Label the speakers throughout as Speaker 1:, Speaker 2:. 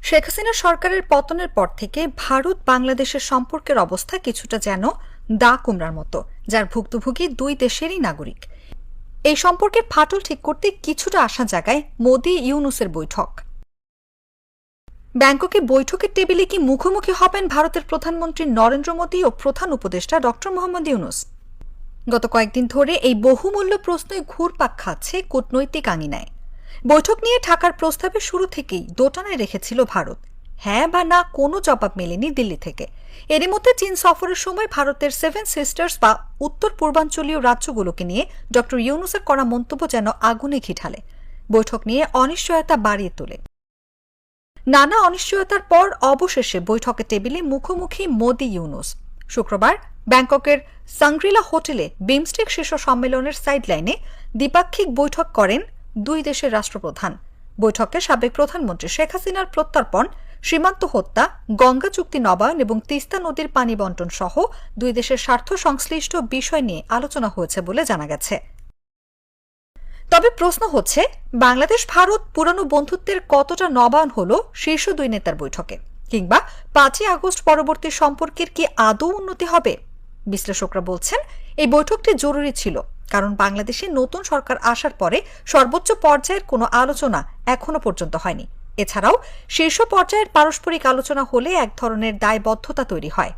Speaker 1: শেখ হাসিনা সরকারের পতনের পর থেকে ভারত বাংলাদেশের সম্পর্কের অবস্থা কিছুটা যেন দা কুমড়ার মতো, যার ভুক্তভোগী দুই দেশেরই নাগরিক। এই সম্পর্কের ফাটল ঠিক করতে কিছুটা আশা জাগায় মোদি ইউনুসের বৈঠক। ব্যাংককে বৈঠকের টেবিলে কি মুখোমুখি হবেন ভারতের প্রধানমন্ত্রী নরেন্দ্র মোদি ও প্রধান উপদেষ্টা ড মোহাম্মদ ইউনুস? গত কয়েকদিন ধরে এই বহুমূল্য প্রশ্নই ঘুরপাক খাচ্ছে কূটনৈতিক আঙিনায়। বৈঠক নিয়ে ঢাকার প্রস্তাবে শুরু থেকেই দোটানায় রেখেছিল ভারত। হ্যাঁ বা না কোনো জবাব মেলেনি দিল্লি থেকে। এরই মধ্যে চীন সফরের সময় ভারতের 7 সিস্টার্স বা উত্তর পূর্বাঞ্চলীয় রাজ্যগুলোকে নিয়ে ড ইউনুসের করা মন্তব্য যেন আগুনে ঘি ঢালে, বৈঠক নিয়ে অনিশ্চয়তা বাড়িয়ে তোলে। নানা অনিশ্চয়তার পর অবশেষে বৈঠকের টেবিলে মুখোমুখি মোদি ইউনুস। শুক্রবার ব্যাংককের সাংগ্রিলা হোটেলে বিমস্টেক শীর্ষ সম্মেলনের সাইডলাইনে দ্বিপাক্ষিক বৈঠক করেন দুই দেশের রাষ্ট্রপ্রধান। বৈঠকে সাবেক প্রধানমন্ত্রী শেখ হাসিনার প্রত্যর্পণ, সীমান্ত হত্যা, গঙ্গা চুক্তি নবায়ন এবং তিস্তা নদীর পানি বন্টন সহ দুই দেশের স্বার্থ সংশ্লিষ্ট বিষয় নিয়ে আলোচনা হয়েছে বলে জানা গেছে। তবে প্রশ্ন হচ্ছে, বাংলাদেশ ভারত পুরানো বন্ধুত্বের কতটা নবায়ন হলো শীর্ষ দুই নেতার বৈঠকে, কিংবা 5ই আগস্ট পরবর্তী সম্পর্কের কি আদৌ উন্নতি হবে? বিশ্লেষকরা বলছেন এই বৈঠকটি জরুরি ছিল, কারণ বাংলাদেশে নতুন সরকার আসার পরে সর্বোচ্চ পর্যায়ের কোনো আলোচনা এখনো পর্যন্ত হয়নি। এছাড়াও শীর্ষ পর্যায়ের পারস্পরিক আলোচনা হলে এক ধরনের দায়বদ্ধতা তৈরি হয়।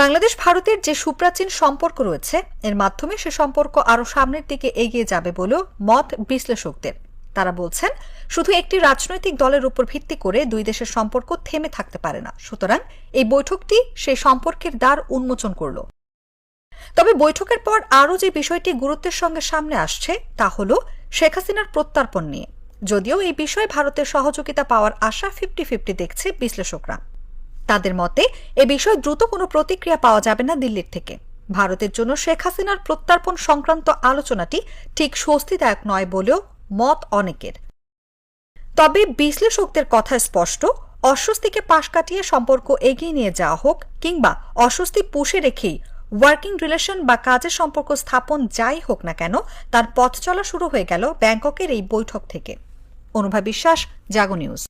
Speaker 1: বাংলাদেশ ভারতের যে সুপ্রাচীন সম্পর্ক রয়েছে, এর মাধ্যমে সে সম্পর্ক আরও সামনের দিকে এগিয়ে যাবে বলেও মত বিশ্লেষকদের। তারা বলছেন, শুধু একটি রাজনৈতিক দলের উপর ভিত্তি করে দুই দেশের সম্পর্ক থেমে থাকতে পারে না। সুতরাং এই বৈঠকটি সেই সম্পর্কের দ্বার উন্মোচন করল। তবে বৈঠকের পর আরও যে বিষয়টি গুরুত্বের সঙ্গে সামনে আসছে তা হল শেখ হাসিনার প্রত্যর্পণ নিয়ে। যদিও এই বিষয়ে ভারতের সহযোগিতা পাওয়ার আশা 50-50 দেখছে বিশ্লেষকরা। তাদের মতে এ বিষয়ে দ্রুত কোনো প্রতিক্রিয়া পাওয়া যাবে না দিল্লির থেকে। ভারতের জন্য শেখ হাসিনার প্রত্যর্পণ সংক্রান্ত আলোচনাটি ঠিক স্বস্তিদায়ক নয় বলেও মত অনেকের। তবে বিশ্লেষকদের কথা স্পষ্ট, অস্বস্তিকে পাশ কাটিয়ে সম্পর্ক এগিয়ে নিয়ে যাওয়া হোক, কিংবা অস্বস্তি পুষে রেখেই ওয়ার্কিং রিলেশন বা কাজের সম্পর্ক স্থাপন যাই হোক না কেন, তার পথ চলা শুরু হয়ে গেল ব্যাংককের এই বৈঠক থেকে। অনুভা বিশ্বাস, জাগো নিউজ।